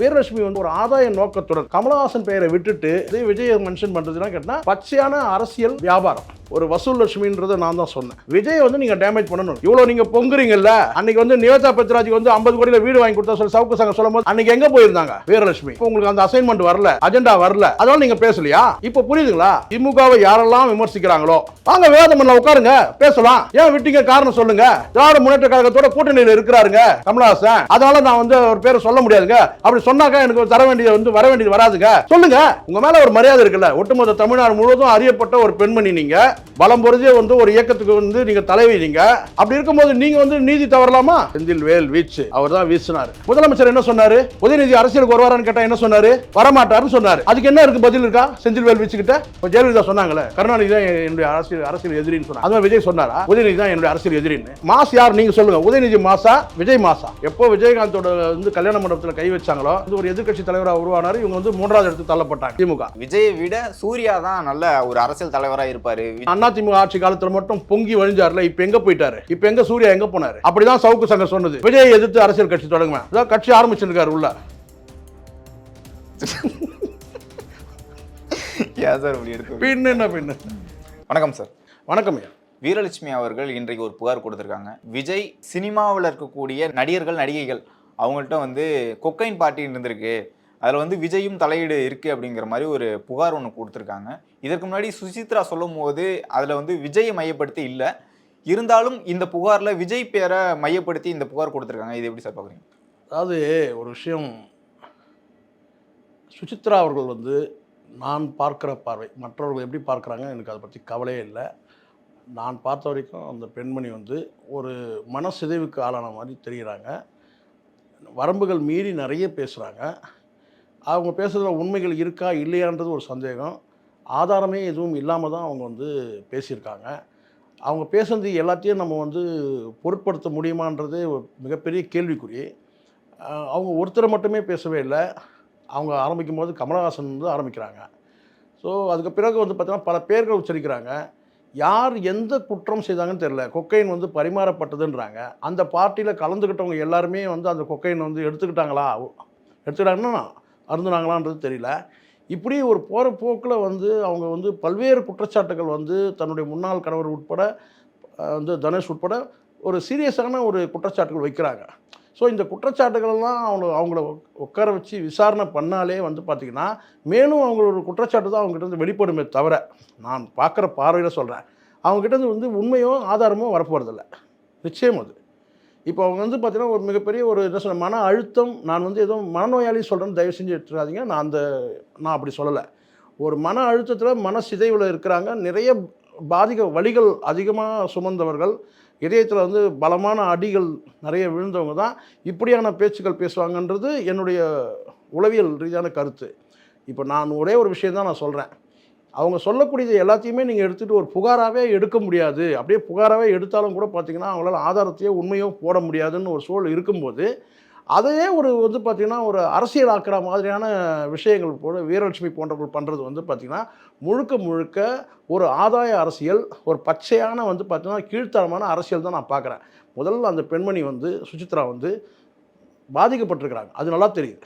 வீரலட்சுமி வந்து ஒரு ஆதாய நோக்கத்துடன் கமலஹாசன் பெயரை விட்டுட்டு விஜயை மென்ஷன் பண்றதுன்னா கேட்டா பச்சையான அரசியல் வியாபாரம். ஒரு வசூல் லட்சுமின்றதை நான் தான் சொன்னேன். விஜய் வந்து நீங்க டேமேஜ் பண்ணணும். இவ்வளவு நீங்க பொங்குறீங்கல்ல, அன்னைக்கு வந்து நிவேதா பத்ராஜிக்கு வந்து 50 கோடியில வீடு வாங்கி கொடுத்தா சொல்லி சவுக்கு சங்கம் சொல்லும்போது அன்னைக்கு எங்க போயிருந்தாங்க வீரலட்சுமி? இப்போ உங்களுக்கு அந்த அசைன்மெண்ட் வரல, அஜெண்டா வரல, அதனால நீங்க பேசலையா? இப்போ புரியுதுங்களா? திமுகவை யாரெல்லாம் விமர்சிக்கிறாங்களோ வாங்க வேதமன்ல உட்காருங்க, பேசலாம். ஏன் விட்டீங்க காரணம் சொல்லுங்க. திராவிட முன்னேற்ற கழகத்தோட கூட்டணியில் இருக்கிறாருங்க கமலஹாசன், அதனால நான் வந்து ஒரு பேரை சொல்ல முடியாதுங்க. அப்படி சொன்னாக்கா எனக்கு தர வேண்டியது வந்து வர வேண்டியது வராதுங்க. சொல்லுங்க. உங்க மேல ஒரு மரியாதை இருக்குல்ல. ஒட்டுமொத்த தமிழ்நாடு முழுவதும் அறியப்பட்ட ஒரு பெண்மணி நீங்க, பலம் பொருந்திய வந்து ஒரு இயக்கத்துக்கு வந்து நீங்க தலைவி நீங்க. அப்படி இருக்கும்போது நீங்க வந்து நீதி தவறலாமா? செந்தில் வேல் வீச்சு அவர் தான் வீசினார். முதலமைச்சர் என்ன சொன்னாரு? உதயநிதி அரசியலுக்கு வருவாரான்னு கேட்டா என்ன சொன்னாரு? வரமாட்டாருன்னு சொன்னாரு. அதுக்கு என்ன இருக்கு பதில் இருக்கா? செந்தில் வேல் வீச்சு கிட்ட ஜெயலலிதா சொன்னாங்களே கருணாநிதி தான் என்னுடைய அரசியல் எதிரின்னு சொன்னாங்க. அதுவும் விஜய் சொன்னாரா உதயநிதி தான் என்னுடைய அரசியல் எதிரின்னு? மாஸ் யார் நீங்க சொல்லுங்க. உதயநிதி மாசா விஜய் மாசா? எப்போ விஜயகாந்தோட வந்து கல்யாண மண்டபத்தில் கை வச்சாங்களோ ஒரு எதிர்க்கட்சி தலைவராக உருவானாரு. இவங்க வந்து 3வது இடத்துக்கு தள்ளப்பட்டாங்க. திமுக விஜயை விட சூர்யா தான் நல்ல ஒரு அரசியல் தலைவராக இருப்பாரு. அதிமுக ஆட்சி காலத்துல மட்டும் பொங்கி வழிஞ்சார்ல, இப்ப எங்க போயிட்டாரு? இப்ப எங்க சூர்யா எங்க போனாரு? அப்படிதான் சவுக்கு சங்கம் சொன்னது. விஜய் எதிர்த்து அரசியல் கட்சி தொடங்குவேன். அதான் கட்சி ஆரம்பிச்சிருக்காரு உள்ள. வணக்கம் சார். வணக்கம். வீரலட்சுமி அவர்கள் இன்றைக்கு ஒரு புகார் கொடுத்திருக்காங்க. விஜய் சினிமாவில் இருக்கக்கூடிய நடிகர்கள் நடிகைகள் அவங்கள்ட்ட வந்து கொக்கைன் பார்ட்டி இருந்திருக்கு, அதில் வந்து விஜயும் தலையீடு இருக்குது அப்படிங்கிற மாதிரி ஒரு புகார் ஒன்று கொடுத்துருக்காங்க. இதற்கு முன்னாடி சுசித்ரா சொல்லும் போது அதில் வந்து விஜயை மையப்படுத்தி இல்லை, இருந்தாலும் இந்த புகாரில் விஜய் பேரை மையப்படுத்தி இந்த புகார் கொடுத்துருக்காங்க. இது எப்படி சார் பார்க்குறீங்க? அதாவது ஒரு விஷயம், சுசித்ரா அவர்கள் வந்து நான் பார்க்குற பார்வை மற்றவர்கள் எப்படி பார்க்குறாங்க எனக்கு அதை பற்றி கவலையே இல்லை. நான் பார்த்த வரைக்கும் அந்த பெண்மணி வந்து ஒரு மனசிதைவுக்கு ஆளான மாதிரி தெரிகிறாங்க. வரம்புகள் மீறி நிறைய பேசுகிறாங்க. அவங்க பேசுகிறதுல உண்மைகள் இருக்கா இல்லையான்றது ஒரு சந்தேகம். ஆதாரமே எதுவும் இல்லாமல் தான் அவங்க வந்து பேசியிருக்காங்க. அவங்க பேசுனது எல்லாத்தையும் நம்ம வந்து பொருட்படுத்த முடியுமான்றது மிகப்பெரிய கேள்விக்குறி. அவங்க ஒருத்தரை மட்டுமே பேசவே இல்லை. அவங்க ஆரம்பிக்கும் போது கமலஹாசன் வந்து ஆரம்பிக்கிறாங்க. ஸோ அதுக்கு பிறகு வந்து பார்த்திங்கன்னா பல பேர்கள் உச்சரிக்கிறாங்க. யார் எந்த குற்றம் செய்தாங்கன்னு தெரியல. கொக்கைன் வந்து பரிமாறப்பட்டதுன்றாங்க. அந்த பார்ட்டியில் கலந்துக்கிட்டவங்க எல்லாருமே வந்து அந்த கொக்கைன் வந்து எடுத்துக்கிட்டாங்கன்னா அருந்துனாங்களான்றது தெரியல. இப்படி ஒரு போகிற போக்கில் வந்து அவங்க வந்து பல்வேறு குற்றச்சாட்டுகள் வந்து தன்னுடைய முன்னாள் கணவர் உட்பட வந்து தனுஷ் உட்பட ஒரு சீரியஸான ஒரு குற்றச்சாட்டுகள் வைக்கிறாங்க. ஸோ இந்த குற்றச்சாட்டுகளெல்லாம் அவங்கள உட்கார வச்சு விசாரணை பண்ணாலே வந்து பார்த்திங்கன்னா மேலும் அவங்களோட குற்றச்சாட்டு தான் அவங்ககிட்ட வெளிப்படுமே தவிர, நான் பார்க்குற பார்வையில் சொல்கிறேன், அவங்ககிட்ட வந்து உண்மையோ ஆதாரமோ வரப்போகிறதில்ல. நிச்சயம் அது. இப்போ அவங்க வந்து பார்த்திங்கன்னா ஒரு மிகப்பெரிய ஒரு என்ன சொல்ல மன அழுத்தம். நான் வந்து ஏதோ மனநோயாளி சொல்கிறேன்னு தயவு செஞ்சு எடுத்துக்காதீங்க. நான் அப்படி சொல்லலை. ஒரு மன அழுத்தத்தில் மனசிதைவில் இருக்கிறாங்க. நிறைய வலிகள் அதிகமாக சுமந்தவர்கள், இதயத்தில் வந்து பலமான அடிகள் நிறைய விழுந்தவங்க தான் இப்படியான பேச்சுக்கள் பேசுவாங்கன்றது என்னுடைய உளவியல் ரீதியான கருத்து. இப்போ நான் ஒரே ஒரு விஷயம் தான் நான் சொல்கிறேன். அவங்க சொல்லக்கூடியது எல்லாத்தையுமே நீங்கள் எடுத்துகிட்டு ஒரு புகாராகவே எடுக்க முடியாது. அப்படியே புகாராகவே எடுத்தாலும் கூட பார்த்திங்கன்னா அவங்களால ஆதாரத்தையோ உண்மையோ போட முடியாதுன்னு ஒரு சூழல் இருக்கும்போது அதையே ஒரு வந்து பார்த்திங்கன்னா ஒரு அரசியல் ஆக்கிற மாதிரியான விஷயங்கள் போல வீரலட்சுமி போன்றவர்கள் பண்ணுறது வந்து பார்த்திங்கன்னா முழுக்க ஒரு ஆதாய அரசியல், ஒரு பச்சையான வந்து பார்த்திங்கன்னா கீழ்த்தரமான அரசியல் தான் நான் பார்க்குறேன். முதல்ல அந்த பெண்மணி வந்து சுசித்ரா வந்து பாதிக்கப்பட்டிருக்கிறாங்க. அது நல்லா தெரியுது.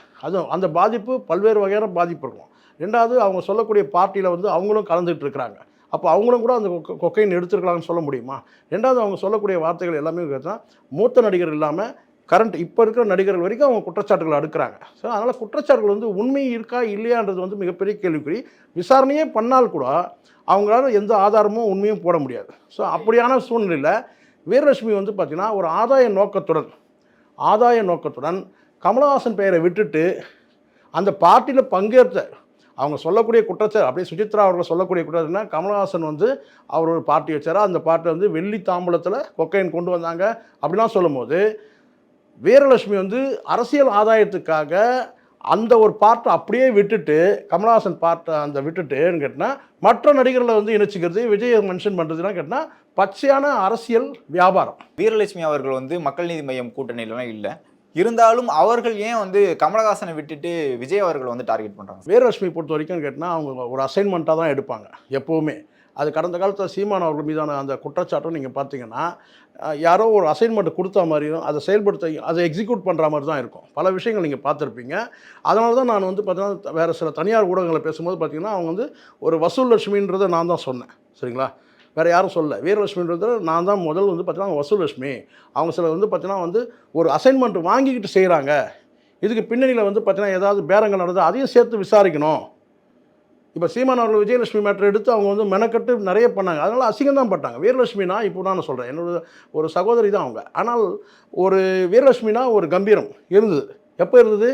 அந்த பாதிப்பு பல்வேறு வகையான பாதிப்பு இருக்கும். ரெண்டாவது அவங்க சொல்லக்கூடிய பார்ட்டியில் வந்து அவங்களும் கலந்துகிட்டு இருக்கிறாங்க. அப்போ அவங்களும் கூட அந்த கொக்கைன் எடுத்துருக்கலாம்னு சொல்ல முடியுமா? ரெண்டாவது அவங்க சொல்லக்கூடிய வார்த்தைகள் எல்லாமே பார்த்தா மூத்த நடிகர் இல்லாமல் கரண்ட் இப்போ இருக்கிற நடிகர்கள் வரைக்கும் அவங்க குற்றச்சாட்டுகள் அடுக்கிறாங்க. ஸோ அதனால் குற்றச்சாட்டுகள் வந்து உண்மை இருக்கா இல்லையான்றது வந்து மிகப்பெரிய கேள்விக்குறி. விசாரணையே பண்ணால் கூட அவங்களால எந்த ஆதாரமும் உண்மையும் போட முடியாது. ஸோ அப்படியான சூழ்நிலையில் வீரலட்சுமி வந்து பார்த்திங்கன்னா ஒரு ஆதாய நோக்கத்துடன் கமலஹாசன் பெயரை விட்டுட்டு அந்த பார்ட்டியில் பங்கேற்ற அவங்க சொல்லக்கூடிய குற்றச்சாட்டு அப்படியே சுசித்ரா அவர்கள் சொல்லக்கூடிய குற்றச்சாட்டுனா கமலஹாசன் வந்து அவர் ஒரு பார்ட்டி வச்சாரா, அந்த பார்ட்டியில் வந்து வெள்ளி தாம்பூலத்தில் கொக்கைன் கொண்டு வந்தாங்க அப்படிலாம் சொல்லும்போது வீரலட்சுமி வந்து அரசியல் ஆதாயத்துக்காக அந்த ஒரு பார்ட்டை அப்படியே விட்டுட்டு கமலஹாசன் பார்ட்டை அந்த விட்டுட்டுன்னு கேட்டால் மற்ற நடிகர்களை வந்து இணைச்சிக்கிறது, விஜயை மென்ஷன் பண்ணுறதுலாம் கேட்டால் பச்சையான அரசியல் வியாபாரம். வீரலட்சுமி அவர்கள் வந்து மக்கள் நீதி மையம் கூட்டணியிலாம் இல்லை, இருந்தாலும் அவர்கள் ஏன் வந்து கமலஹாசனை விட்டுட்டு விஜய் அவர்கள் வந்து டார்கெட் பண்ணுறாங்க? வீரலட்சுமி பொறுத்த வரைக்கும் கேட்டால் அவங்க ஒரு அசைன்மெண்ட்டாக தான் எடுப்பாங்க எப்போவுமே. அது கடந்த காலத்தில் சீமான் அவர்கள் மீதான அந்த குற்றச்சாட்டும் நீங்கள் பார்த்தீங்கன்னா யாரோ ஒரு அசைன்மெண்ட் கொடுத்த மாதிரியும் அதை செயல்படுத்த அதை எக்ஸிக்யூட் பண்ணுற மாதிரி தான் இருக்கும். பல விஷயங்கள் நீங்கள் பார்த்துருப்பீங்க. அதனால தான் நான் வந்து பார்த்தீங்கன்னா வேறு சில தனியார் ஊடகங்களை பேசும்போது பார்த்தீங்கன்னா அவங்க வந்து ஒரு வசூல் லட்சுமின்றதை நான் தான் சொன்னேன். சரிங்களா? வேறு யாரும் சொல்லல. வீரலட்சுமின்றது நான் தான் முதல் வந்து பார்த்தீங்கன்னா வசூல் லட்சுமி. அவங்க சில வந்து பார்த்தீங்கன்னா வந்து ஒரு அசைன்மெண்ட் வாங்கிக்கிட்டு செய்கிறாங்க. இதுக்கு பின்னணியில் வந்து பார்த்தீங்கன்னா ஏதாவது பேரங்கள் நடந்தால் அதையும் சேர்த்து விசாரிக்கணும். இப்போ சீமான் அவர்கள் விஜயலட்சுமி மேட்டர் எடுத்து அவங்க வந்து மெனக்கட்டு நிறைய பண்ணாங்க. அதனால் அசிங்கம் தான் பட்டாங்க. வீரலட்சுமினா இப்போ நான் சொல்கிறேன், என்னோட ஒரு சகோதரி தான் அவங்க. ஆனால் ஒரு வீரலட்சுமினா ஒரு கம்பீரம் இருந்தது. எப்போ இருந்தது?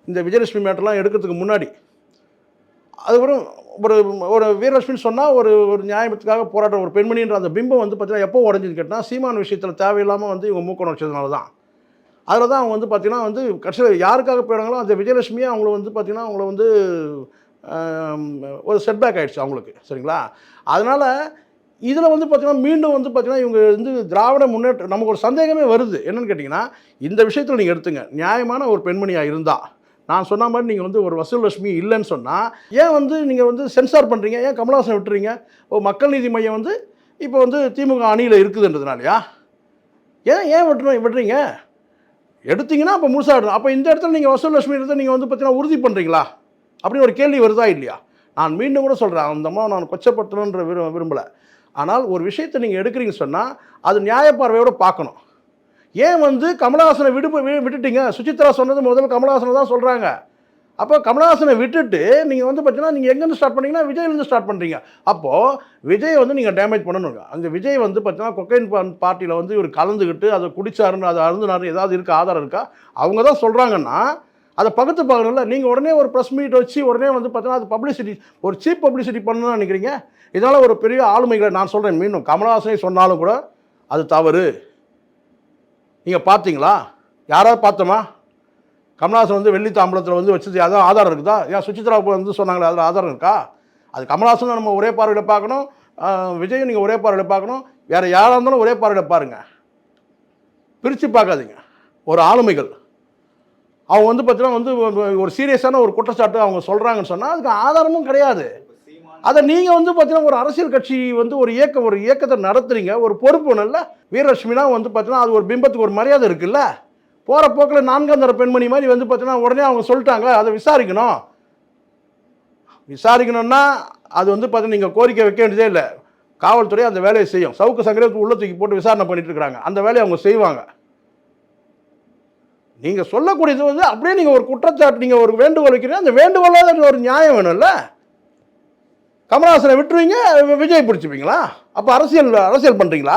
இந்த விஜயலட்சுமி மேட்டர்லாம் எடுக்கிறதுக்கு முன்னாடி. அதுக்கப்புறம் ஒரு ஒரு வீரலட்சுமின்னு சொன்னால் ஒரு ஒரு நியாயத்துக்காக போராட்டம் ஒரு பெண்மணின்ற அந்த பிம்பம் வந்து பார்த்தீங்கன்னா எப்போ உடஞ்சின்னு கேட்டால் சீமான் விஷயத்தில் தேவையில்லாமல் வந்து இவங்க மூக்க நுழைச்சதுனால தான். அதில் தான் அவங்க வந்து பார்த்திங்கன்னா வந்து கடைசியில் யாருக்காக போயிடாங்களோ அந்த விஜயலட்சுமியை அவங்கள வந்து பார்த்திங்கன்னா அவங்கள வந்து ஒரு செட்பேக் ஆகிடுச்சு அவங்களுக்கு. சரிங்களா? அதனால் இதில் வந்து பார்த்திங்கன்னா மீண்டும் வந்து பார்த்திங்கன்னா இவங்க வந்து திராவிட முன்னேற்ற நமக்கு ஒரு சந்தேகமே வருது. என்னென்னு கேட்டிங்கன்னா இந்த விஷயத்தில் நீங்கள் எடுத்துங்க, நியாயமான ஒரு பெண்மணியாக இருந்தால் நான் சொன்ன மாதிரி நீங்கள் வந்து ஒரு வசூல் லட்சுமி இல்லைன்னு சொன்னால் ஏன் வந்து நீங்கள் வந்து சென்சார் பண்ணுறீங்க? ஏன் கமலஹாசனை விட்டுறீங்க? மக்கள் நீதி மையம் வந்து இப்போ வந்து திமுக அணியில் இருக்குதுன்றதுனாலயா? ஏன் விட்டுறீங்க? எடுத்தீங்கன்னா அப்போ முழுசாக எடுக்கணும். அப்போ இந்த இடத்துல நீங்கள் வசூல் லட்சுமின்றதை நீங்கள் வந்து பார்த்தீங்கன்னா உறுதி பண்ணுறீங்களா அப்படின்னு ஒரு கேள்வி வருதா இல்லையா? நான் மீண்டும் கூட சொல்கிறேன், அந்த அம்மா நான் கொச்சப்படுத்தணுன்ற விரும்பலை. ஆனால் ஒரு விஷயத்தை நீங்கள் எடுக்கிறீங்கன்னு சொன்னால் அது நியாயப்பார்வையோடு பார்க்கணும். ஏன் வந்து கமலஹாசனை விட்டுட்டீங்க? சுசித்ரா சொன்னது முதல்ல கமலஹாசனை தான் சொல்கிறாங்க. அப்போ கமலஹாசனை விட்டுட்டு நீங்கள் வந்து பார்த்தீங்கன்னா நீங்கள் எங்கேருந்து ஸ்டார்ட் பண்ணீங்கன்னா விஜய்லேருந்து ஸ்டார்ட் பண்ணுறீங்க. அப்போது விஜய் வந்து நீங்கள் டேமேஜ் பண்ணணுங்க. அந்த விஜய் வந்து பார்த்தீங்கன்னா கொக்கைன் பார்ட்டியில் வந்து இவர் கலந்துக்கிட்டு அதை குடிச்சாருன்னு அதை அருந்தினாரு ஏதாவது இருக்கா, ஆதாரம் இருக்கா? அவங்க தான் சொல்கிறாங்கன்னா அதை பகுத்து பார்க்கணும்ல. நீங்கள் உடனே ஒரு ப்ரெஸ் மீட் வச்சு உடனே வந்து பார்த்தீங்கன்னா அது பப்ளிசிட்டி ஒரு சீப் பப்ளிசிட்டி பண்ணணும்னு நினைக்கிறீங்க. இதனால் ஒரு பெரிய ஆளுமைகளை நான் சொல்கிறேன் மீண்டும், கமலஹாசனை சொன்னாலும் கூட அது தவறு. நீங்கள் பார்த்தீங்களா? யாராவது பார்த்தோமா? கமலஹாசன் வந்து வெள்ளி தாம்பலத்தில் வந்து வச்சது அதான் ஆதாரம் இருக்குதா? ஏன் சுசித்ராவுக்கு வந்து சொன்னாங்களே அதில் ஆதாரம் இருக்கா? அது கமலஹாசன் நம்ம ஒரே பார்வையில் பார்க்கணும், விஜய் நீங்கள் ஒரே பார்வையில் பார்க்கணும், வேறு யாராக இருந்தாலும் ஒரே பார்வையில் பாருங்கள், பிரித்து பார்க்காதீங்க. ஒரு ஆளுமைகள் அவங்க வந்து பார்த்தீங்கன்னா வந்து ஒரு சீரியஸான ஒரு குற்றச்சாட்டு அவங்க சொல்கிறாங்கன்னு சொன்னால் அதுக்கு ஆதாரமும் கிடையாது. அதை நீங்கள் வந்து பார்த்தீங்கன்னா ஒரு அரசியல் கட்சி வந்து ஒரு இயக்கத்தை நடத்துறீங்க, ஒரு பொறுப்பு ஒன்று இல்லை. வீரலட்சுமினா வந்து பார்த்தீங்கன்னா அது ஒரு பிம்பத்துக்கு ஒரு மரியாதை இருக்குல்ல. போகிற போக்கில் நான்காம் தர பெண்மணி மாதிரி வந்து பார்த்தீங்கன்னா உடனே அவங்க சொல்லிட்டாங்க அதை விசாரிக்கணும்னா அது வந்து பார்த்தீங்கன்னா நீங்கள் கோரிக்கை வைக்க வேண்டியதே இல்லை. காவல்துறை அந்த வேலையை செய்யும். சவுக்கு சங்கரத்துக்கு உள்ள தூக்கி போட்டு விசாரணை பண்ணிட்டு இருக்கிறாங்க. அந்த வேலையை அவங்க செய்வாங்க. நீங்கள் சொல்லக்கூடியது வந்து அப்படியே நீங்கள் ஒரு குற்றச்சாட்டு நீங்கள் ஒரு வேண்டுகோள் வைக்கிறீங்க, அந்த வேண்டுகோளாக ஒரு நியாயம் வேணும்ல. கமலஹாசனை விட்டுருவீங்க, விஜய் பிடிச்சிப்பீங்களா? அப்போ அரசியல் பண்ணுறீங்களா?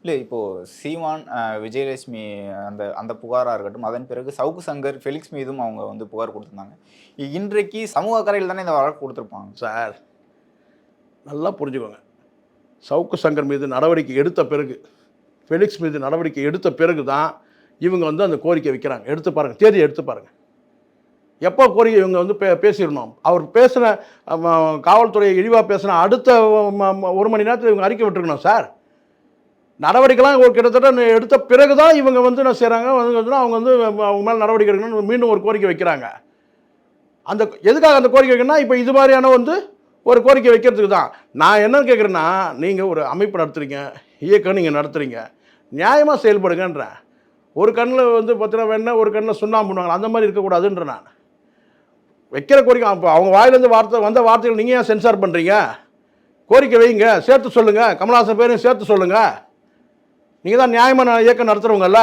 இல்லை, இப்போது சீமான் விஜயலட்சுமி அந்த அந்த புகாராக இருக்கட்டும், அதன் பிறகு சவுக்கு சங்கர் ஃபெலிக்ஸ் மீதும் அவங்க வந்து புகார் கொடுத்துருந்தாங்க. இன்றைக்கு சமூக அக்கறையில் தானே இந்த வழக்கு கொடுத்துருப்பாங்க சார். நல்லா புரிஞ்சுக்கோங்க. சவுக்கு சங்கர் மீது நடவடிக்கை எடுத்த பிறகு, ஃபெலிக்ஸ் மீது நடவடிக்கை எடுத்த பிறகு தான் இவங்க வந்து அந்த கோரிக்கை வைக்கிறாங்க. எடுத்து பாருங்கள், தேதியை எடுத்து பாருங்கள். எப்போ கோரிக்கை இவங்க வந்து பேசிடணும். அவர் பேசின காவல்துறையை இழிவாக பேசின அடுத்த 1 மணி நேரத்தில் இவங்க அறிக்கை விட்டுருக்கணும் சார். நடவடிக்கைலாம் ஒரு கிட்டத்தட்ட எடுத்த பிறகு தான் இவங்க வந்து என்ன செய்கிறாங்க, அவங்க வந்து அவங்க மேலே நடவடிக்கை எடுக்கணும்னு மீண்டும் ஒரு கோரிக்கை வைக்கிறாங்க. அந்த எதுக்காக அந்த கோரிக்கை வைக்கணும்னா இப்போ இது மாதிரியான வந்து ஒரு கோரிக்கை வைக்கிறதுக்கு தான். நான் என்ன கேட்குறேன்னா, நீங்கள் ஒரு அமைப்பு நடத்துகிறீங்க, இயக்கம் நீங்கள் நடத்துகிறீங்க, நியாயமாக செயல்படுங்கன்றேன். ஒரு கண்ணில் வந்து பார்த்தீங்கன்னா வேணா ஒரு கண்ணில் சுண்ணாம்பு பண்ணுவாங்க, அந்த மாதிரி இருக்கக்கூடாதுன்ற நான் வைக்கிற கோரிக்கை. அப்போ அவங்க வாயிலேருந்து வந்த வார்த்தைகள் நீங்கள் ஏன் சென்சார் பண்ணுறீங்க? கோரிக்கை வைங்க, சேர்த்து சொல்லுங்கள், கமலஹாசன் பேரையும் சேர்த்து சொல்லுங்கள். நீங்கள் தான் நியாயமான இயக்கம் நடத்துகிறவங்கல்ல.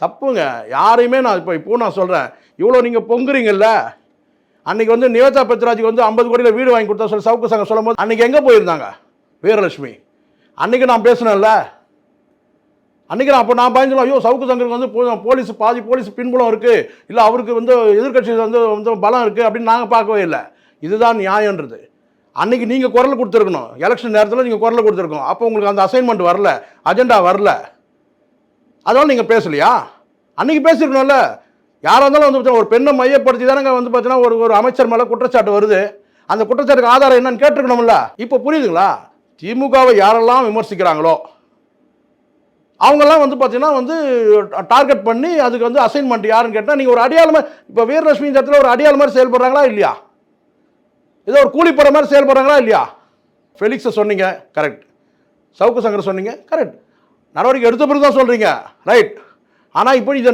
தப்புங்க. யாரையுமே நான் இப்போ நான் சொல்கிறேன், இவ்வளோ நீங்கள் பொங்குறீங்கல்ல. அன்றைக்கி வந்து நிவேதா பெத்ராஜுக்கு வந்து 50 கோடியில் வீடு வாங்கி கொடுத்தா சொல்லி சவுக்கு சங்கம் சொல்லும் போது அன்றைக்கி எங்கே போயிருந்தாங்க வீரலட்சுமி? அன்றைக்கி நான் பேசினேன்ல. அன்றைக்கி நான் பயந்துலாம், ஐயோ சவுக்கு சங்கருக்கு வந்து போலீஸ் பாதி போலீஸ் பின்புலம் இருக்குது, இல்லை அவருக்கு வந்து எதிர்கட்சியில் வந்து பலம் இருக்குது அப்படின்னு நாங்கள் பார்க்கவே இல்லை. இதுதான் நியாயன்றது. அன்றைக்கி நீங்கள் குரல் கொடுத்துருக்கணும். எலெக்ஷன் நேரத்தில் நீங்கள் குரல் கொடுத்துருக்கணும். அப்போ உங்களுக்கு அந்த அசைன்மெண்ட் வரல, அஜெண்டா வரல, அதனால் நீங்கள் பேசலையா? அன்றைக்கி பேசியிருக்கணும்ல. யாராக இருந்தாலும் வந்து ஒரு பெண்ணை மையப்படுத்தி தானங்க வந்து பார்த்தீங்கன்னா ஒரு அமைச்சர் மேலே குற்றச்சாட்டு வருது. அந்த குற்றச்சாட்டுக்கு ஆதாரம் என்னன்னு கேட்டிருக்கணும்ல. இப்போ புரியுதுங்களா? திமுகவை யாரெல்லாம் விமர்சிக்கிறாங்களோ அவங்கெல்லாம் வந்து பார்த்தீங்கன்னா வந்து டார்கெட் பண்ணி அதுக்கு வந்து அசைன்மெண்ட் யாருன்னு கேட்டால் நீங்கள் ஒரு அடையாளமாக இப்போ வீரலட்சுமி இந்த இடத்துல ஒரு அடையாள மாதிரி செயல்படுறாங்களா இல்லையா? ஏதோ ஒரு கூலிப்பட மாதிரி செயல்படுறாங்களா இல்லையா? ஃபெலிக்ஸை சொன்னீங்க, கரெக்ட். சவுக்கு சங்கர் சொன்னீங்க, கரெக்ட். நடவடிக்கை எடுத்த பிறகு தான் சொல்கிறீங்க, ரைட். ஆனால் இப்போ இதை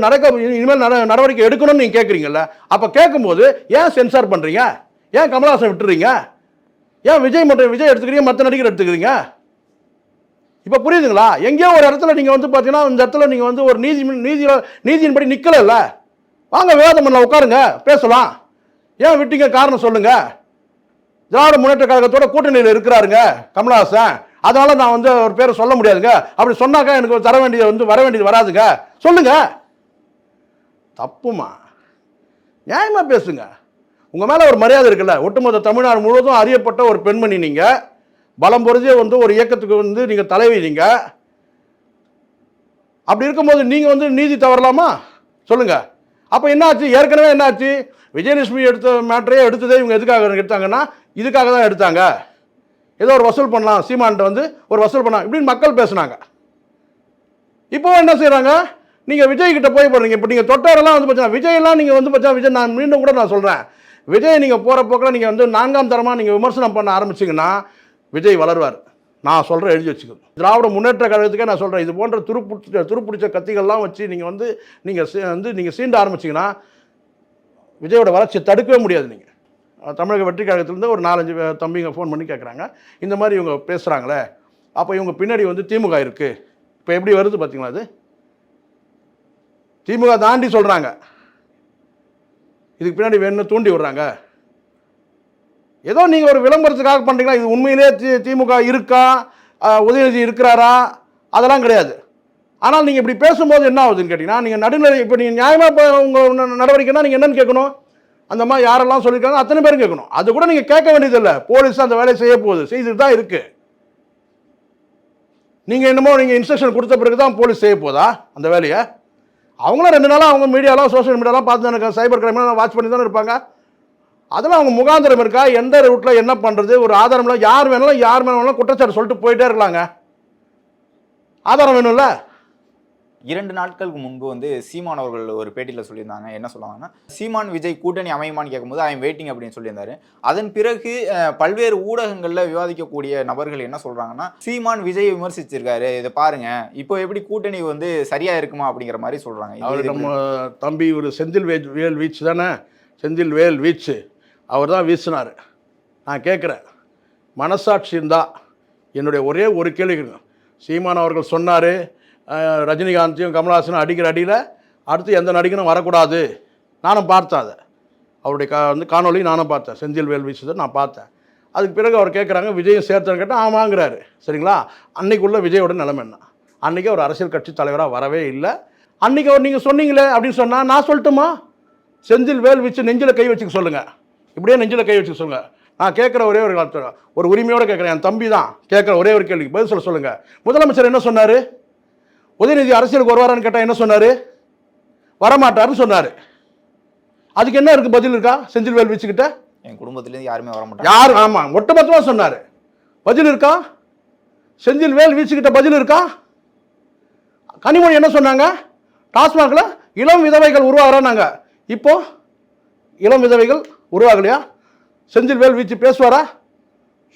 இனிமேல் நடவடிக்கை எடுக்கணும்னு நீங்கள் கேட்குறீங்கல்ல, அப்போ கேட்கும்போது ஏன் சென்சார் பண்ணுறீங்க? ஏன் கமலஹாசன் விட்டுறீங்க? ஏன் விஜய் எடுத்துக்கிறீங்க, மற்ற நடிகர் எடுத்துக்கிறீங்க? இப்போ புரியுதுங்களா? எங்கேயோ ஒரு இடத்துல நீங்கள் வந்து பார்த்தீங்கன்னா இந்த இடத்துல நீங்கள் வந்து ஒரு நீதியின்படி நிற்கலைல்ல. வாங்க விவாதம் பண்ணலாம், உட்காருங்க, பேசலாம். ஏன் விட்டீங்க, காரணம் சொல்லுங்க. திராவிட முன்னேற்ற கழகத்தோட கூட்டணியில் இருக்கிறாருங்க கமலஹாசன், அதனால நான் வந்து ஒரு பேரை சொல்ல முடியாதுங்க. அப்படி சொன்னாக்கா எனக்கு தர வேண்டியது வந்து வர வேண்டியது வராதுங்க, சொல்லுங்க. தப்புமா, நியாயமா பேசுங்க. உங்க மேல ஒரு மரியாதை இருக்குல்ல. ஒட்டுமொத்த தமிழ்நாடு முழுவதும் அறியப்பட்ட ஒரு பெண்மணி நீங்க, பலம் பொருதிய வந்து ஒரு இயக்கத்துக்கு வந்து நீங்க தலைவி நீங்க. அப்படி இருக்கும்போது நீங்க வந்து நீதி தவறலாமா சொல்லுங்க. அப்ப என்ன ஆச்சு? ஏற்கனவே என்ன ஆச்சு? விஜயலட்சுமி எடுத்த மேட்டரே எடுத்ததே இவங்க எதுக்காக எடுத்தாங்கன்னா இதுக்காக தான் எடுத்தாங்க. ஏதோ ஒரு வசூல் பண்ணலாம், சீமான்ட்ட வந்து ஒரு வசூல் பண்ணலாம் இப்படின்னு மக்கள் பேசுனாங்க. இப்போ என்ன செய்யறாங்க? நீங்க விஜய் கிட்ட போய் போறீங்க. இப்போ நீங்க தொட்டாரெல்லாம் வந்து பார்த்தீங்கன்னா விஜயெல்லாம் நீங்க வந்து பார்த்தா விஜய், நான் மீண்டும் கூட நான் சொல்றேன், விஜய் நீங்க போற போக்கில் நீங்க வந்து 4ஆம் தரமா நீங்க விமர்சனம் பண்ண ஆரம்பிச்சீங்கன்னா விஜய் வளருவார். நான் சொல்றேன், எழுதி வச்சுக்கணும். திராவிட முன்னேற்ற கழகத்துக்கே நான் சொல்றேன், இது போன்ற துருப்பிடிச்ச கத்திகள்லாம் வச்சு நீங்க வந்து நீங்க சீண்ட ஆரம்பிச்சீங்கன்னா விஜயோட வளர்ச்சியை தடுக்கவே முடியாது. நீங்க தமிழக வெற்றி கழகத்திலேருந்து ஒரு 4-5 தம்பிங்க ஃபோன் பண்ணி கேட்குறாங்க, இந்த மாதிரி இவங்க பேசுகிறாங்களே, அப்போ இவங்க பின்னாடி வந்து திமுக இருக்குது. இப்போ எப்படி வருது பார்த்தீங்களா? அது திமுக தாண்டி சொல்கிறாங்க, இதுக்கு பின்னாடி வேணும்னு தூண்டி விடுறாங்க. ஏதோ நீங்கள் ஒரு விளம்பரத்துக்காக பண்ணுறீங்களா? இது உண்மையிலே திமுக இருக்கா, உதயநிதி இருக்கிறாரா, அதெல்லாம் கிடையாது. ஆனால் நீங்கள் இப்படி பேசும்போது என்ன ஆகுதுன்னு கேட்டிங்கன்னா, நீங்கள் நடுநிலை, இப்போ நீங்கள் நியாயமாக இப்போ உங்கள் நடவடிக்கைன்னா நீங்கள் என்னென்னு கேட்கணும்? அந்த மாதிரி யாரெல்லாம் சொல்லியிருக்காங்க அத்தனை பேரும் கேட்கணும். அது கூட நீங்கள் கேட்க வேண்டியதில்லை, போலீஸ் அந்த வேலையை செய்ய போகுது, செய்துட்டு தான் இருக்குது. நீங்கள் என்னமோ நீங்கள் இன்ஸ்ட்ரக்ஷன் கொடுத்த பிறகு தான் போலீஸ் செய்ய போதா அந்த வேலையை? அவங்களும் 2 நாளாக அவங்க மீடியாலாம் சோஷியல் மீடியாலாம் பார்த்து தானே, சைபர் கிரைம்லாம் வாட்ச் பண்ணி தானே இருப்பாங்க. அதெல்லாம் அவங்க முகாந்திரம் இருக்கா? எந்த ரூட்டில் என்ன பண்ணுறது, ஒரு ஆதாரம் இல்லை. யார் வேணாலும் குற்றச்சாட்டு சொல்லிட்டு போயிட்டே இருக்கலாங்க. ஆதாரம் வேணும்ல. 2 நாட்களுக்கு முன்பு வந்து சீமான் அவர்கள் ஒரு பேட்டியில் சொல்லியிருந்தாங்க. என்ன சொல்லுவாங்கன்னா, சீமான் விஜய் கூட்டணி அமையுமான்னு கேட்கும்போது ஐ எம் வெயிட்டிங் அப்படின்னு சொல்லியிருந்தாரு. அதன் பிறகு பல்வேறு ஊடகங்களில் விவாதிக்கக்கூடிய நபர்கள் என்ன சொல்றாங்கன்னா, சீமான் விஜயை விமர்சிச்சிருக்காரு, இதை பாருங்க, இப்போ எப்படி கூட்டணி வந்து சரியா இருக்குமா அப்படிங்கிற மாதிரி சொல்றாங்க. அவர் நம்ம தம்பி ஒரு செந்தில் வேல் வீச்சு தானே, செந்தில் வேல் வீச்சு, அவர் தான் வீசினார். நான் கேட்குறேன், மனசாட்சி இருந்தால் என்னுடைய ஒரே ஒரு கேள்வி, சீமான் அவர்கள் சொன்னார் ரஜினிகாந்தையும் கமலஹாசனும் அடிக்கிற அடியில் அடுத்து எந்த நடிகனும் வரக்கூடாது. நானும் பார்த்தேன், அதை அவருடைய காணொலி நானும் பார்த்தேன், செந்தில் வேல் வீசுதை நான் பார்த்தேன். அதுக்கு பிறகு அவர் கேட்குறாங்க விஜயும் சேர்த்தன்னு கேட்டால் ஆமாங்கிறாரு. சரிங்களா? அன்னைக்குள்ள விஜயோட நிலைமை என்ன? அன்றைக்கி அவர் அரசியல் கட்சி தலைவராக வரவே இல்லை. அன்றைக்கி அவர் நீங்கள் சொன்னீங்களே அப்படின்னு சொன்னால் நான் சொல்லட்டுமா? செந்தில் வேல் வீச்சு நெஞ்சில் கை வச்சுக்க சொல்லுங்கள், இப்படியே நெஞ்சில் கை வச்சுக்க சொல்லுங்கள். நான் கேட்குற ஒரே ஒரு உரிமையோடு கேட்குறேன், என் தம்பி தான் கேட்குற ஒரே ஒரு கேள்விக்கு பதில் சொல்லுங்கள். முதலமைச்சர் என்ன சொன்னார்? உதயநிதி அரசியலுக்கு வருவாரான்னு கேட்டால் என்ன சொன்னார்? வரமாட்டாருன்னு சொன்னார். அதுக்கு என்ன இருக்குது, பதில் இருக்கா? செந்தில் வேல் வீச்சுக்கிட்ட என் குடும்பத்திலேருந்து யாருமே வரமாட்டாங்க, யார்? ஆமாம், ஒட்டுமொத்தமாக சொன்னார். பதில் இருக்கா? செந்தில் வேல் வீச்சுக்கிட்ட பதில் இருக்கா? கனிமொழி என்ன சொன்னாங்க? டாஸ்மாகில் இளம் விதவைகள் உருவாகிறாங்க. இப்போ இளம் விதவைகள் உருவாகலையா? செந்தில் வேல் வீச்சு பேசுவாரா?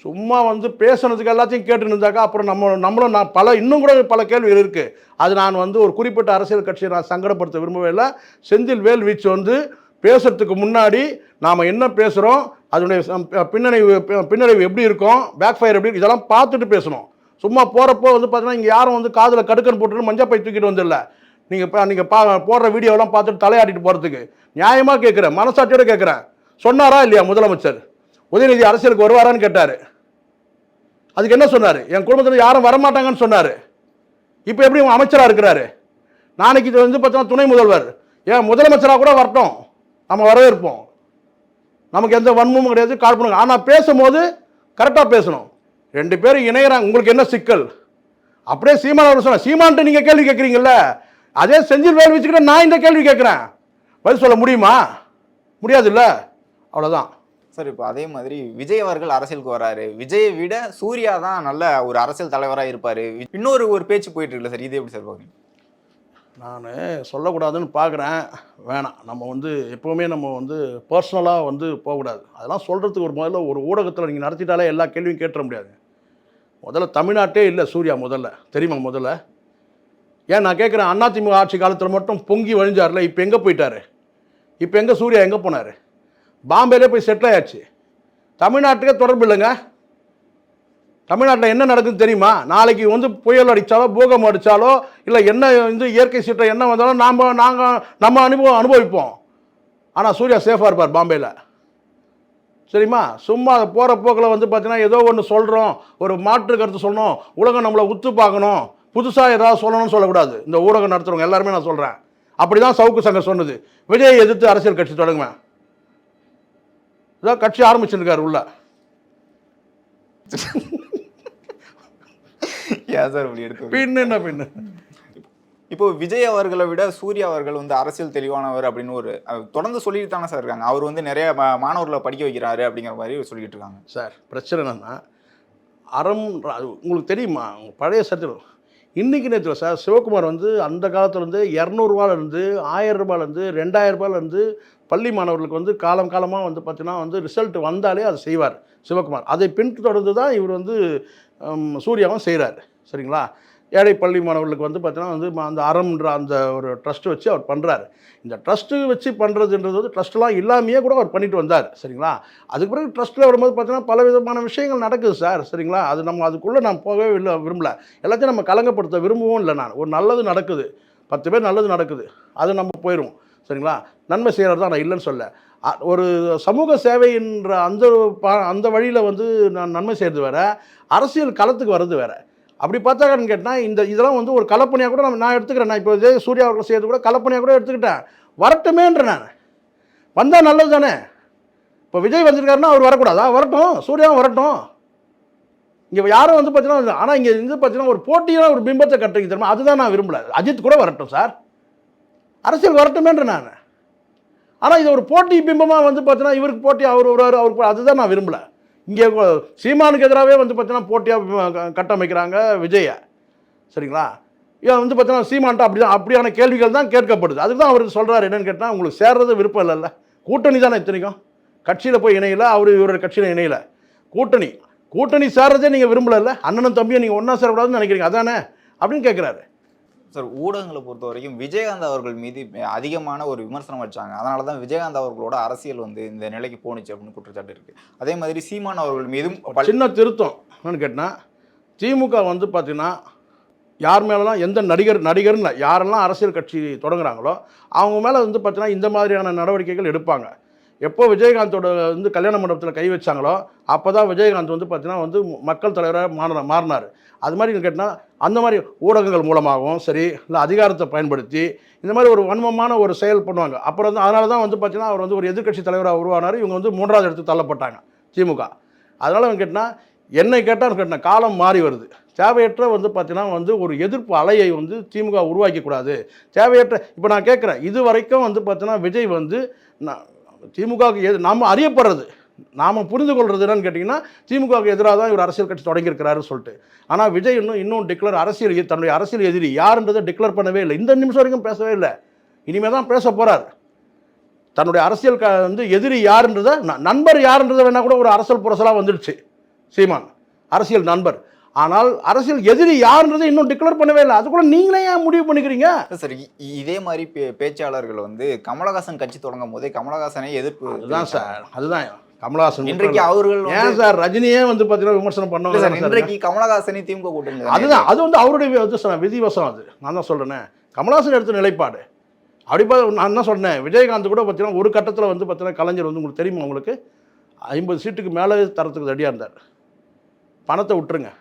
சும்மா வந்து பேசுனதுக்கு எல்லாத்தையும் கேட்டு இருந்தாக்கா அப்புறம் நம்மளும் நான் இன்னும் கூட பல கேள்விகள் இருக்குது. அது நான் வந்து ஒரு குறிப்பிட்ட அரசியல் கட்சியை நான் சங்கடப்படுத்த விரும்பவே இல்லை. செந்தில் வேல் வீச்சு வந்து பேசுறதுக்கு முன்னாடி நாம் என்ன பேசுகிறோம், அதனுடைய பின்னடைவு எப்படி இருக்கும், பேக் ஃபயர் எப்படி, இதெல்லாம் பார்த்துட்டு பேசணும். சும்மா போகிறப்போ வந்து பார்த்தீங்கன்னா இங்கே யாரும் வந்து காதில் கடுக்கன் போட்டுட்டு மஞ்சள் பை தூக்கிட்டு வந்துடல. நீங்கள் போடுற வீடியோலாம் பார்த்துட்டு தலையாட்டிட்டு போகிறதுக்கு நியாயமாக கேட்குறேன், மனசாட்சியோடு கேட்குறேன். சொன்னாரா இல்லையா முதலமைச்சர் உதயநிதி அரசியலுக்கு வருவாரான்னு கேட்டார். அதுக்கு என்ன சொன்னார்? என் குடும்பத்தில் யாரும் வரமாட்டாங்கன்னு சொன்னார். இப்போ எப்படி அமைச்சராக இருக்கிறாரு? நாளைக்கு இது வந்து பார்த்தீங்கன்னா துணை முதல்வர், ஏன் முதலமைச்சராக கூட வரட்டும், நம்ம வரவேற்போம். நமக்கு எந்த வன்மமும் கிடையாது, காழ்ப்புணர்வு. ஆனால் பேசும்போது கரெக்டாக பேசணும். 2 பேரும் இணைகிறாங்க, உங்களுக்கு என்ன சிக்கல்? அப்படியே சீமான் அவர் சொன்ன, சீமான்ட்டு நீங்கள் கேள்வி கேட்குறீங்கல்ல, அதே செந்தில் வேல் வச்சுக்கிட்ட நான் இந்த கேள்வி கேட்குறேன், பதில் சொல்ல முடியுமா? முடியாது இல்லை, அவ்வளோதான். சார், இப்போ அதே மாதிரி விஜய் அவர்கள் அரசியலுக்கு வராரு, விஜயை விட சூர்யா தான் நல்ல ஒரு அரசியல் தலைவராக இருப்பார், இன்னொரு பேச்சு போயிட்டு இருக்குல்ல சார், இது எப்படி சார் பார்க்குறீங்க? நான் சொல்லக்கூடாதுன்னு பார்க்குறேன், வேணாம். நம்ம வந்து எப்போவுமே நம்ம வந்து பர்சனலாக வந்து போகக்கூடாது. அதெல்லாம் சொல்கிறதுக்கு முதல்ல ஒரு ஊடகத்தில் நீங்கள் நடத்திட்டாலே எல்லா கேள்வியும் கேட்டுற முடியாது. முதல்ல தமிழ்நாட்டே இல்லை சூர்யா முதல்ல, தெரியுமா முதல்ல? ஏன் நான் கேட்குறேன், அதிமுக ஆட்சி காலத்தில் மட்டும் பொங்கி வழிஞ்சார்ல, இப்போ எங்கே போயிட்டார்? இப்போ எங்கே சூர்யா எங்கே போனார்? பாம்பேலே போய் செட்டில் ஆயாச்சு. தமிழ்நாட்டுக்கே தொடர்பு இல்லைங்க. தமிழ்நாட்டில் என்ன நடக்குதுன்னு தெரியுமா? நாளைக்கு வந்து புயல் அடித்தாலோ பூகம்பம் அடித்தாலோ இல்லை என்ன வந்து இயற்கை சீற்றம் என்ன வந்தாலும் நம்ம அனுபவிப்போம். ஆனால் சூர்யா சேஃபாக இருப்பார் பாம்பேயில். சரிம்மா? சும்மா போகிற போக்கில் வந்து பார்த்தீங்கன்னா ஏதோ ஒன்று சொல்கிறோம், ஒரு மாற்று கருத்து சொல்லணும், உலகம் நம்மளை உத்து பார்க்கணும், புதுசாக ஏதாவது சொல்லணும்னு சொல்லக்கூடாது. இந்த ஊடகம் நடத்துகிறவங்க எல்லாருமே நான் சொல்கிறேன். அப்படி தான் சவுக்கு சங்கம் சொன்னது. விஜயை எதிர்த்து அரசியல் கட்சி தொடங்குவேன். இதான் கட்சி ஆரம்பிச்சிருக்காரு உள்ள. பின்னு என்ன பின்னு? இப்போ விஜய் அவர்களை விட சூர்யா அவர்கள் வந்து அரசியல் தெளிவானவர் அப்படின்னு ஒரு தொடர்ந்து சொல்லிட்டு தானே சார் இருக்காங்க. அவர் வந்து நிறைய மாணவர்களை படிக்க வைக்கிறாரு அப்படிங்கிற மாதிரி சொல்லிட்டு இருக்காங்க. சார் பிரச்சனை என்னன்னா, உங்களுக்கு தெரியுமா பழைய சத்திரம் இன்றைக்கி நேரத்தில் சார் சிவகுமார் வந்து அந்த காலத்துலேருந்து 200 ரூபாயிலேருந்து 1000 ரூபாயிலேருந்து 2000 ரூபாயிலேருந்து பள்ளி மாணவர்களுக்கு வந்து காலமாக வந்து பார்த்தீங்கன்னா வந்து ரிசல்ட் வந்தாலே அதை செய்வார் சிவகுமார். அதை பின்தொடர்ந்து தான் இவர் வந்து சூர்யாவும் செய்கிறார். சரிங்களா? ஏழை பள்ளி மாணவர்களுக்கு வந்து பார்த்தீங்கன்னா வந்து அந்த அறம்ன்ற அந்த ஒரு ட்ரஸ்ட்டு வச்சு அவர் பண்ணுறாரு. இந்த ட்ரஸ்ட்டு வச்சு பண்ணுறதுன்றது வந்து ட்ரஸ்ட்லாம் இல்லாமையே கூட அவர் பண்ணிட்டு வந்தார். சரிங்களா? அதுக்கு பிறகு ட்ரஸ்ட்டில் வரும்போது பார்த்தீங்கன்னா பல விதமான விஷயங்கள் நடக்குது சார். சரிங்களா? அது நம்ம அதுக்குள்ளே நான் போகவே விரும்பல. எல்லாத்தையும் நம்ம கலங்கப்படுத்த விரும்பவும் இல்லை. நான் ஒரு நல்லது நடக்குது, 10 பேர் நல்லது நடக்குது, அது நம்ம போயிடும். சரிங்களா? நன்மை செய்கிறது தான், நான் இல்லைன்னு சொல்ல. ஒரு சமூக சேவைன்ற அந்த வழியில் வந்து நான் நன்மை செய்கிறது வேறு, அரசியல் களத்துக்கு வர்றது வேறு. அப்படி பார்த்தாங்கன்னு கேட்டால் இதெல்லாம் வந்து ஒரு கலப்பணியாக கூட நான் எடுத்துக்கிறேன். நான் இப்போ சூர்யா அவர்கள் செய்யறது கூட கலப்பணியாக கூட எடுத்துக்கிட்டேன். வரட்டுமேன்ற நான் வந்தால் நல்லது தானே. இப்போ விஜய் வந்திருக்காருன்னா அவர் வரக்கூடாதா? வரட்டும், சூர்யாவும் வரட்டும். இங்கே யாரும் வந்து பார்த்தீங்கன்னா, ஆனால் இங்கே வந்து பார்த்தீங்கன்னா ஒரு போட்டியான ஒரு பிம்பத்தை கட்டுறீங்க தெரியுமா? அதுதான் நான் விரும்பல. அஜித் கூட வரட்டும் சார், அரசியல் வரட்டுமேன்ற நான். ஆனால் இது ஒரு போட்டி பிம்பமாக வந்து பார்த்தீங்கன்னா இவருக்கு போட்டி அவர் வருவார் அவருக்கு, அதுதான் நான் விரும்பலை. இங்கே சீமானுக்கு எதிராகவே வந்து பார்த்தீங்கன்னா போட்டியாக கட்டமைக்கிறாங்க விஜயை. சரிங்களா? இவன் வந்து பார்த்தீங்கன்னா சீமான்ட்டு அப்படியான கேள்விகள் தான் கேட்கப்படுது. அதுக்கு தான் அவர் சொல்கிறார் என்னென்னு கேட்டால், உங்களுக்கு சேர்றது விருப்பம் இல்லைல்ல, கூட்டணி தானே இத்தனைக்கும். கட்சியில் போய் இணையில, அவர் இவரோட கட்சியில் இணையில, கூட்டணி சேர்றதே நீங்கள் விரும்பல. அண்ணனும் தம்பியும் நீங்கள் ஒன்றா சேரக்கூடாதுன்னு நினைக்கிறீங்க, அதானே அப்படின்னு கேட்குறாரு. சார், ஊடகங்களை பொறுத்த வரைக்கும் விஜயகாந்த் அவர்கள் மீது அதிகமான ஒரு விமர்சனம் வச்சாங்க. அதனால தான் விஜயகாந்த் அவர்களோட அரசியல் வந்து இந்த நிலைக்கு போணுச்சு அப்படின்னு குற்றச்சாட்டு இருக்குது. அதே மாதிரி சீமான் அவர்கள் மீதும் சின்ன திருத்தம் என்னன்னு கேட்டால், திமுக வந்து பார்த்தீங்கன்னா யார் மேலெலாம் எந்த நடிகர்னு யாரெல்லாம் அரசியல் கட்சி தொடங்குறாங்களோ அவங்க மேலே வந்து பார்த்தீங்கன்னா இந்த மாதிரியான நடவடிக்கைகள் எடுப்பாங்க. எப்போ விஜயகாந்தோட வந்து கல்யாண மண்டபத்தில் கை வச்சாங்களோ அப்போ தான் விஜயகாந்த் வந்து பார்த்தீங்கன்னா வந்து மக்கள் தலைவராக மாறினார். அது மாதிரி கேட்டால் அந்த மாதிரி ஊடகங்கள் மூலமாகவும் சரி, இல்லை அதிகாரத்தை பயன்படுத்தி இந்த மாதிரி ஒரு வன்மமான ஒரு செயல் பண்ணுவாங்க. அப்புறம் வந்து அதனால தான் வந்து பார்த்தீங்கன்னா அவர் வந்து ஒரு எதிர்க்கட்சி தலைவராக உருவானார். இவங்க வந்து 3வது இடத்துக்கு தள்ளப்பட்டாங்க திமுக. அதனால் கேட்டால் என்னை கேட்டால் காலம் மாறி வருது. தேவையற்ற வந்து பார்த்தீங்கன்னா வந்து ஒரு எதிர்ப்பு அலையை வந்து திமுக உருவாக்கக்கூடாது. தேவையற்ற இப்போ நான் கேட்குறேன், இது வரைக்கும் வந்து பார்த்தீங்கன்னா விஜய் வந்து திமுகவுக்கு நாம் அறியப்படுறது, நாம் புரிந்து கொள்வது என்னன்னு கேட்டிங்கன்னா திமுகவுக்கு எதிராக தான் இவர் அரசியல் கட்சி தொடங்கியிருக்கிறாருன்னு சொல்லிட்டு. ஆனால் விஜய் இன்னும் தன்னுடைய அரசியல் எதிரி யாருன்றதை டிக்ளேர் பண்ணவே இல்லை. இந்த நிமிஷம் வரைக்கும் பேசவே இல்லை. இனிமேல் தான் பேச போகிறார். தன்னுடைய அரசியல் வந்து எதிரி யாருன்றதை, நண்பர் யாருன்றதை வேணால் கூட ஒரு அரசியல் புரசலாக வந்துடுச்சு சீமான், அரசியல் நண்பர். ஆனால் அரசியல் எதிரி யாருன்றதை இன்னும் டிக்ளேர் பண்ணவே இல்லை. அது கூட நீங்களே ஏன் முடிவு பண்ணிக்கிறீங்க? சரி, இதே மாதிரி பேச்சாளர்கள் வந்து கமலஹாசன் கட்சி தொடங்கும் போதே கமலஹாசனை எதிர்ப்பு. அதுதான் சார், அதுதான் கமலஹாசன். இன்றைக்கு அவர்கள் ஏன் சார் ரஜினியே வந்து பார்த்தீங்கன்னா விமர்சனம் பண்ணுவாங்க. இன்றைக்கு கமலஹாசனை திமுக கூட்டணி, அதுதான், அது வந்து அவருடைய விதிவசம். அது நான் தான் சொல்கிறேனே, கமலஹாசன் எடுத்த நிலைப்பாடு. அப்படி பார்த்து நான் என்ன சொன்னேன், விஜயகாந்த் கூட பார்த்தீங்கன்னா ஒரு கட்டத்தில் வந்து பார்த்தீங்கன்னா கலைஞர் வந்து உங்களுக்கு தெரியுமா, உங்களுக்கு 50 சீட்டுக்கு மேலே தரத்துக்கு ரெடியாக இருந்தார். பணத்தை விட்டுருங்க,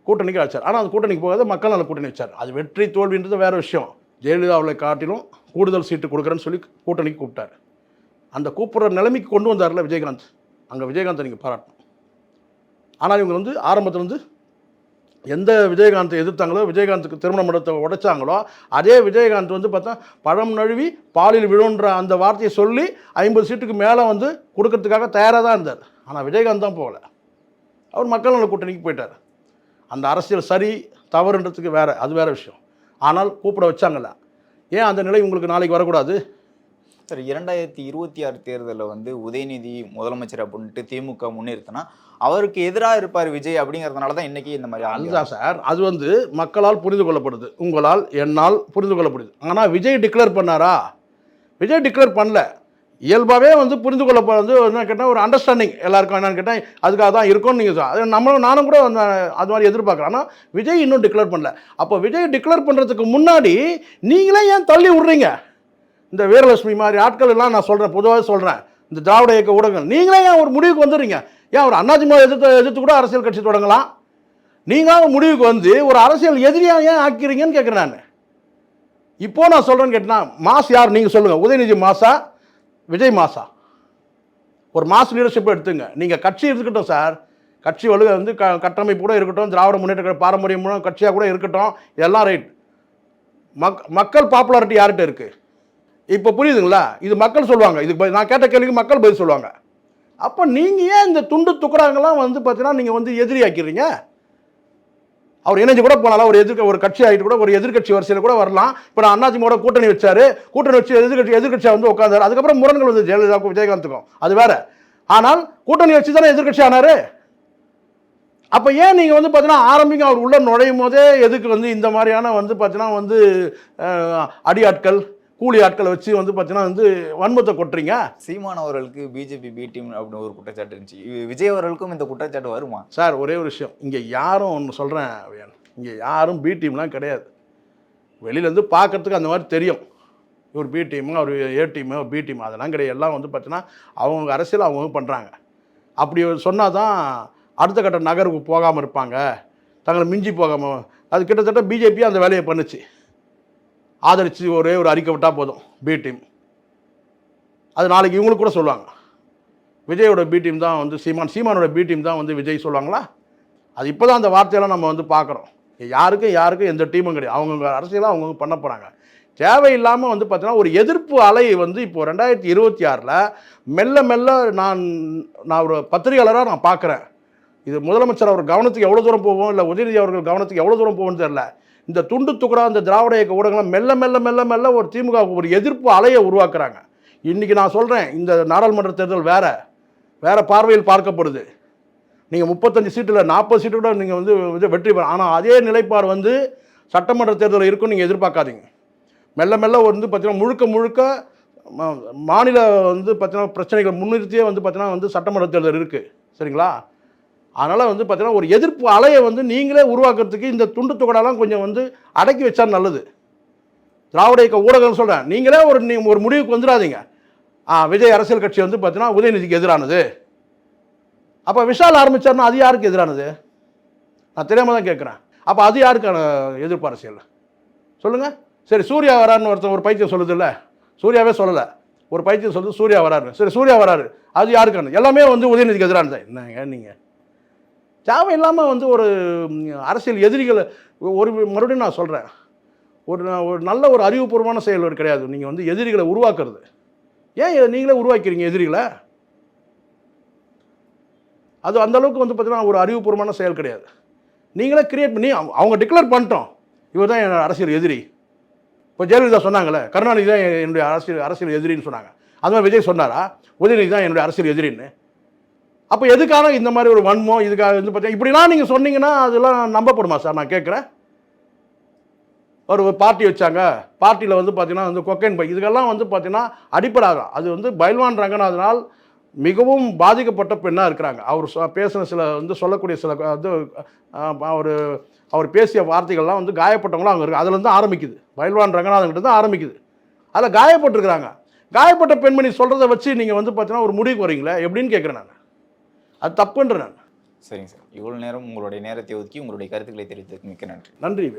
கூட்டணிக்கு வச்சார். ஆனால் அந்த கூட்டணிக்கு போகாத மக்கள் நல்ல கூட்டணி வச்சார். அது வெற்றி தோல்வின்றது வேறு விஷயம். ஜெயலலிதாவை காட்டிலும் கூடுதல் சீட்டு கொடுக்குறேன்னு சொல்லி கூட்டணிக்கு கூப்பிட்டார். அந்த கூப்பிட்ற நிலைமைக்கு கொண்டு வந்தார்ல விஜயகாந்த். அங்கே விஜயகாந்தை நீங்கள் பாராட்டணும். ஆனால் இவங்க வந்து ஆரம்பத்தில் வந்து எந்த விஜயகாந்தை எதிர்த்தாங்களோ, விஜயகாந்துக்கு திருமண மண்டபத்தை உடைச்சாங்களோ, அதே விஜயகாந்த் வந்து பார்த்தா பழம் நழுவி பாலில் விழுன்ற அந்த வார்த்தையை சொல்லி 50 சீட்டுக்கு மேலே வந்து கொடுக்கறதுக்காக தயாராக தான் இருந்தார். ஆனால் விஜயகாந்த் தான் போகலை. அவர் மக்கள் நல கூட்டணிக்கு போயிட்டார். அந்த அரசியல் சரி தவறுன்றதுக்கு அது வேறு விஷயம். ஆனால் கூப்பிட வச்சாங்கல்ல, ஏன் அந்த நிலை உங்களுக்கு நாளைக்கு வரக்கூடாது? சார் 2026 தேர்தலில் வந்து உதயநிதி முதலமைச்சர் அப்படின்ட்டு திமுக முன்னிறுத்தினா அவருக்கு எதிராக இருப்பார் விஜய் அப்படிங்கிறதுனால தான் இன்னைக்கு இந்த மாதிரி அதுதான் சார், அது வந்து மக்களால் புரிந்து கொள்ளப்படுது, உங்களால் என்னால் புரிந்து கொள்ளப்படுது. ஆனால் விஜய் டிக்ளேர் பண்ணாரா? விஜய் டிக்ளேர் பண்ணல. இயல்பாகவே வந்து புரிந்து கொள்ளப்படுறது என்ன கேட்டால் ஒரு அண்டர்ஸ்டாண்டிங் எல்லாருக்கும் என்னன்னு கேட்டால் அதுக்காக தான் இருக்கும்னு நீங்கள் அது நானும் கூட அது மாதிரி எதிர்பார்க்குறேன். ஆனால் விஜய் இன்னும் டிக்ளேர் பண்ணல. அப்போ விஜய் டிக்ளேர் பண்ணுறதுக்கு முன்னாடி நீங்களே ஏன் தள்ளி விட்றீங்க? இந்த வீரலட்சுமி மாதிரி ஆட்கள் எல்லாம் நான் சொல்கிறேன், பொதுவாக சொல்கிறேன், இந்த திராவிட இயக்க ஊடகங்கள் நீங்களே ஏன் ஒரு முடிவுக்கு வந்துடுறீங்க? ஏன் ஒரு அதிமுக எதிர்த்து கூட அரசியல் கட்சி தொடங்கலாம். நீங்களும் முடிவுக்கு வந்து ஒரு அரசியல் எதிரியாக ஏன் ஆக்கிறீங்கன்னு கேட்குறேன் நான். இப்போ நான் சொல்கிறேன்னு கேட்டேன்னா மாஸ் யார் நீங்கள் சொல்லுங்கள், உதயநிதி மாசா விஜய் மாசா? ஒரு மாஸ் லீடர்ஷிப் எடுத்துங்க. நீங்கள் கட்சி இருக்கட்டும் சார், கட்சி வலுவை வந்து கட்டமைப்பு கூட இருக்கட்டும், திராவிட முன்னேற்ற பாரம்பரியம் கட்சியாக கூட இருக்கட்டும், இதெல்லாம் ரைட். மக்கள் பாப்புலாரிட்டி யார்கிட்ட இருக்குது இப்போ புரியுதுங்களா? இது மக்கள் சொல்லுவாங்க, இதுக்கு நான் கேட்ட கேள்விக்கு மக்கள் பதில் சொல்லுவாங்க. அப்போ நீங்கள் ஏன் இந்த துண்டு துக்குறாங்கலாம் வந்து பார்த்தீங்கன்னா நீங்கள் வந்து எதிரி ஆக்கிறீங்க? அவர் இணைஞ்சு கூட போனாலும் ஒரு கட்சி ஆகிட்டு கூட ஒரு எதிர்கட்சி வரிசையில் கூட வரலாம். இப்போ நான் அதிமுக கூட்டணி வச்சாரு, கூட்டணி வச்சு எதிர்கட்சியாக வந்து உட்காந்தாரு. அதுக்கப்புறம் முரண்கள் வந்து ஜெயலலிதாவுக்கும் விஜயகாந்துக்கும், அது வேற. ஆனால் கூட்டணி வச்சு தானே எதிர்கட்சி ஆனாரு. அப்போ ஏன் நீங்கள் வந்து பார்த்தீங்கன்னா ஆரம்பிங்க அவர் உள்ள நுழையும் போதே எதுக்கு வந்து இந்த மாதிரியான வந்து பார்த்தீங்கன்னா வந்து அடியாட்கள் கூலி ஆட்களை வச்சு வந்து பார்த்தீங்கன்னா வந்து வன்மத்தை கொட்டுறீங்க? சீமான் அவர்களுக்கு பிஜேபி பி டீம் அப்படின்னு ஒரு குற்றச்சாட்டு இருந்துச்சு. விஜய் அவர்களுக்கும் இந்த குற்றச்சாட்டு வருமா சார்? ஒரே ஒரு விஷயம், இங்கே யாரும் ஒன்று சொல்கிறேன், இங்கே யாரும் பி டீம்லாம் கிடையாது. வெளியிலேருந்து பார்க்கறதுக்கு அந்த மாதிரி தெரியும், இவர் பி டீமு, அவர் ஏ டீமு, பி டீம், அதெல்லாம் கிடையாது. எல்லாம் வந்து பார்த்தீங்கன்னா அவங்க அரசியல் அவங்க பண்ணுறாங்க. அப்படி சொன்னால் தான் அடுத்த கட்ட நகருக்கு போகாமல் இருப்பாங்க, தங்களை மிஞ்சி போகாமல். அது கிட்டத்தட்ட பிஜேபி அந்த வேலையை பண்ணுச்சு. ஆதரித்து ஒரே ஒரு அறிக்கை விட்டால் போதும் பி டீம். அது நாளைக்கு இவங்களுக்கு கூட சொல்லுவாங்க, விஜயோட பி டீம் தான் வந்து சீமானோட பி டீம் தான் வந்து விஜய் சொல்லுவாங்களா? அது இப்போ தான் அந்த வார்த்தையெல்லாம் நம்ம வந்து பார்க்குறோம். யாருக்கும் எந்த டீமும் கிடையாது. அவங்கவுங்க அரசியலாக அவங்கவுங்க பண்ண போகிறாங்க. தேவையில்லாமல் வந்து பார்த்தீங்கன்னா ஒரு எதிர்ப்பு அலை வந்து இப்போது 2026 மெல்ல மெல்ல நான் ஒரு பத்திரிகையாளராக நான் பார்க்குறேன். இது முதலமைச்சர் அவர் கவனத்துக்கு எவ்வளோ தூரம் போவோம், இல்லை உதயநிதி அவர்கள் கவனத்துக்கு எவ்வளோ தூரம் போகும்னு தெரியல. இந்த துண்டு துக்குறா இந்த திராவிட இயக்க ஊடகங்கள் மெல்ல மெல்ல மெல்ல மெல்ல ஒரு திமுக ஒரு எதிர்ப்பு அலையை உருவாக்குறாங்க. இன்றைக்கி நான் சொல்கிறேன், இந்த நாடாளுமன்ற தேர்தல் வேறு பார்வையில் பார்க்கப்படுது. நீங்கள் 35 சீட்டில் 40 சீட்டு கூட நீங்கள் வந்து வெற்றி பெற, ஆனால் அதே நிலைப்பாடு வந்து சட்டமன்ற தேர்தலில் இருக்குன்னு நீங்கள் எதிர்பார்க்காதீங்க. மெல்ல மெல்ல வந்து பார்த்தீங்கன்னா முழுக்க மாநில வந்து பார்த்தீங்கன்னா பிரச்சனைகள் முன்னிறுத்தியே வந்து பார்த்தீங்கன்னா வந்து சட்டமன்ற தேர்தல் இருக்குது, சரிங்களா? அதனால் வந்து பார்த்தீங்கன்னா ஒரு எதிர்ப்பு அலையை வந்து நீங்களே உருவாக்குறதுக்கு இந்த துண்டு துக்கடெல்லாம் கொஞ்சம் வந்து அடக்கி வச்சா நல்லது. திராவிட இயக்க ஊடகம் சொல்கிறேன், நீங்களே ஒரு முடிவுக்கு வந்துடாதீங்க. விஜய் அரசியல் கட்சி வந்து பார்த்தீங்கன்னா உதயநிதிக்கு எதிரானது. அப்போ விஷால் ஆரம்பித்தார்னா அது யாருக்கு எதிரானது? நான் தெரியாமல் தான் கேட்குறேன். அப்போ அது யாருக்கான எதிர்ப்பு அரசியல் சொல்லுங்கள்? சரி, சூர்யா வராருன்னு ஒருத்தர் ஒரு பைத்தியம் சொல்லுது இல்லை, சூர்யாவே சொல்லலை, ஒரு பைத்தியம் சொல்லுது சூர்யா வராரு. சரி, சூர்யா வராரு, அது யாருக்கானது? எல்லாமே வந்து உதயநிதிக்கு எதிரானது. என்னங்க நீங்கள் தேவையில்லாமல் வந்து ஒரு அரசியல் எதிரிகளை மறுபடியும் நான் சொல்கிறேன், ஒரு நல்ல ஒரு அறிவுபூர்வமான செயல் கிடையாது நீங்கள் வந்து எதிரிகளை உருவாக்குறது. ஏன் நீங்களே உருவாக்கிறீங்க எதிரிகளை? அது அந்தளவுக்கு வந்து பார்த்தீங்கன்னா ஒரு அறிவுபூர்வமான செயல் கிடையாது. நீங்களே கிரியேட் பண்ணி அவங்க டிக்ளேர் பண்ணிட்டோம், இவர் தான் என் அரசியல் எதிரி. இப்போ ஜெயலலிதா சொன்னாங்களே, கருணாநிதி தான் என்னுடைய அரசியல் எதிரின்னு சொன்னாங்க. அது மாதிரி விஜய் சொன்னாரா உதயநிதி தான் என்னுடைய அரசியல் எதிரின்னு? அப்போ எதுக்காக இந்த மாதிரி ஒரு வன்மம்? இதுக்காக வந்து பார்த்தீங்கன்னா இப்படிலாம் நீங்கள் சொன்னீங்கன்னா அதெல்லாம் நம்பப்படுமா சார்? நான் கேட்குறேன். ஒரு பார்ட்டி வச்சாங்க, பார்ட்டியில் வந்து பார்த்தீங்கன்னா வந்து கொக்கைன் பை, இதுக்கெல்லாம் வந்து பார்த்தீங்கன்னா அடிப்படாதான். அது வந்து பைல்வான் ரங்கநாதனால் மிகவும் பாதிக்கப்பட்ட பெண்ணாக இருக்கிறாங்க. அவர் பேசின சில வந்து சொல்லக்கூடிய சில வந்து அவர் பேசிய வார்த்தைகள்லாம் வந்து காயப்பட்டவங்களாம் அவங்க இருக்குது. அதுலேருந்து ஆரம்பிக்குது, பைல்வான் ரங்கநாதன்கிட்ட தான் ஆரம்பிக்குது. அதில் காயப்பட்டிருக்கிறாங்க. காயப்பட்ட பெண்மணி சொல்கிறத வச்சு நீங்கள் வந்து பார்த்தீங்கன்னா ஒரு முடிவுக்கு வரீங்களே எப்படின்னு கேட்குறேன் நான். அது தப்புன்றேன் நான். சரிங்க சார், இவ்வளோ நேரம் உங்களுடைய நேரத்தை ஒதுக்கி உங்களுடைய கருத்துக்களை தெரிவித்ததுக்கு மிக்க நன்றி. நன்றி.